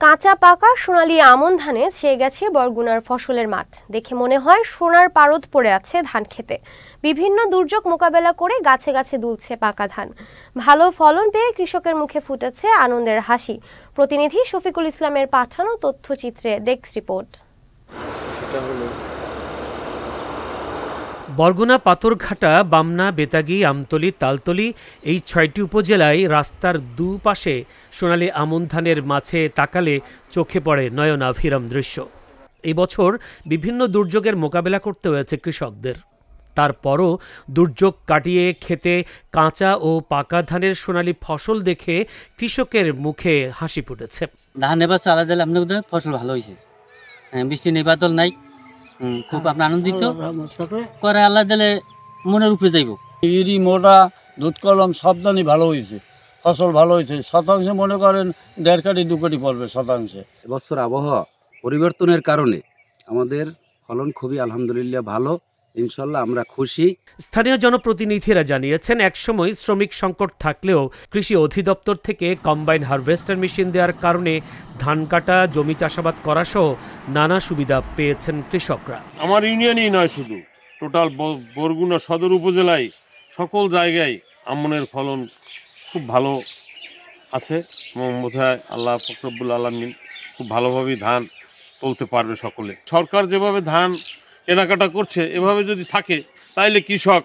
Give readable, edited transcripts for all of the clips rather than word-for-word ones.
কাঁচা পাকা সোনালী আমন ধানে ছেয়ে গেছে বরগুনার ফসলের মাঠ। দেখে মনে হয় সোনার পারদ পড়ে আছে ধান খেতে। বিভিন্ন দুর্যোগ মোকাবেলা করে গাছে গাছে দুলছে পাকা ধান। ভালো ফলন পেয়ে কৃষকের মুখে ফুটেছে আনন্দের হাসি। প্রতিনিধি শফিকুল ইসলামের পাঠানো তথ্যচিত্রে ডেস্ক রিপোর্ট। বরগুনা, পাথরঘাটা, বামনা, বেতাগী, আমতলী, তালতলী এই ৬টি উপজেলায় রাস্তার দুপাশে সোনালী আমন ধানের মাঝে তাকালে চোখে পড়ে নয়নাভিরাম দৃশ্য। এই বছর বিভিন্ন দুর্যোগের মোকাবেলা করতে হয়েছে কৃষকদের। তারপরও দুর্যোগ কাটিয়ে খেতে কাঁচা ও পাকা ধানের সোনালী ফসল দেখে কৃষকের মুখে হাসি ফুটেছে। ধান এবার চালা দিলে আপনাদের ফসল ভালো হয়েছে, বৃষ্টি নেই, বাদল নাই, খুব আপনার আনন্দিত করে আল্লাহ দিলে মনের উপরে যাইব। ইরি, মোটা, দুধ কলম সব ধানই ভালো হয়েছে, ফসল ভালো হয়েছে। শতাংশে মনে করেন ১.৫ কোটি ২ কোটি পড়বে শতাংশে। এবছর আবহাওয়া পরিবর্তনের কারণে আমাদের ফলন খুবই আলহামদুলিল্লাহ ভালো, ইনশাল্লাহ আমরা খুশি। স্থানীয় জনপ্রতিনিধিরা জানিয়েছেন, একসময় শ্রমিক সংকট থাকলেও কৃষি অধিদপ্তর থেকে কম্বাইন হারভেস্টার মেশিন দেওয়ার কারণে ধান কাটা, জমি চাষাবাদ করা সহ নানা সুবিধা পেয়েছেন কৃষকরা। আমার ইউনিয়নই নয়, শুধু টোটাল বরগুনা সদর উপজেলায় সকল জায়গায় আমনের ফলন খুব ভালো আছে। বোধহয় আল্লাহ ফখরুল আলমিন খুব ভালোভাবেই ধান তুলতে পারবে সকলে। সরকার যেভাবে ধান কেনাকাটা করছে, এভাবে যদি থাকে তাইলে কৃষক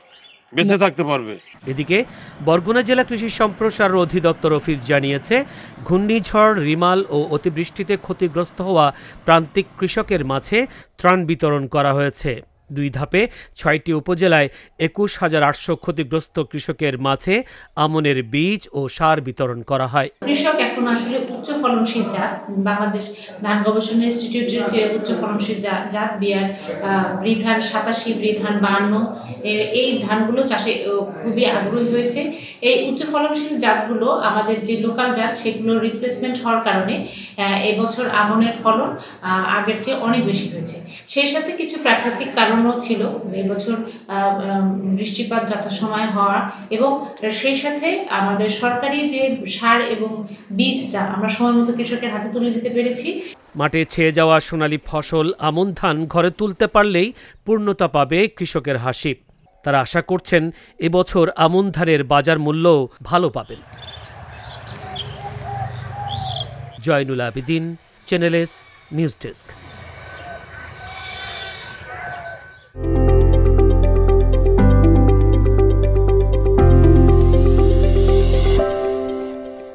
বেঁচে থাকতে পারবে। এদিকে বরগুনা জেলা কৃষি সম্প্রসারণ অধিদপ্তর অফিস জানিয়েছে, ঘূর্ণিঝড় রিমাল ও অতিবৃষ্টিতে ক্ষতিগ্রস্ত হওয়া প্রান্তিক কৃষকের মাঝে ত্রাণ বিতরণ করা হয়েছে। ২ ধাপে ৬টি উপজেলায় ২১,৮০০ ক্ষতিগ্রস্ত কৃষকের মাঝে আমনের বীজ ও সার বিতরণ করা হয়। কৃষক এখন আসলে উচ্চ ফলনশীল জাত, বাংলাদেশ ধান গবেষণা ইনস্টিটিউটের যে উচ্চ ফলনশীল জাত বিয়ার বৃধান ৮৭, বৃধান ৫২, এই ধানগুলো চাষে খুবই আগ্রহী হয়েছে। এই উচ্চ ফলনশীল জাতগুলো আমাদের যে লোকাল জাত সেগুলো রিপ্লেসমেন্ট হওয়ার কারণে এবছর আমনের ফলন আগের চেয়ে অনেক বেশি হয়েছে। সেই সাথে কিছু প্রাকৃতিক কারণও ছিল, এবছর বৃষ্টিপাত যথাসময়ে হওয়া এবং সেই সাথে আমাদের সরকারি যে সার এবং বীজটা আমরা সময় মতো কৃষকের হাতে তুলে দিতে পেরেছি। মাঠে ছেয়ে যাওয়া সোনালী ফসল আমন ধান ঘরে তুলতে পারলেই পূর্ণতা পাবে কৃষকের হাসি। তারা আশা করছেন, এবছর আমন ধানের বাজার মূল্য ভালো পাবেন। Zainul Abedin, channel S news desk.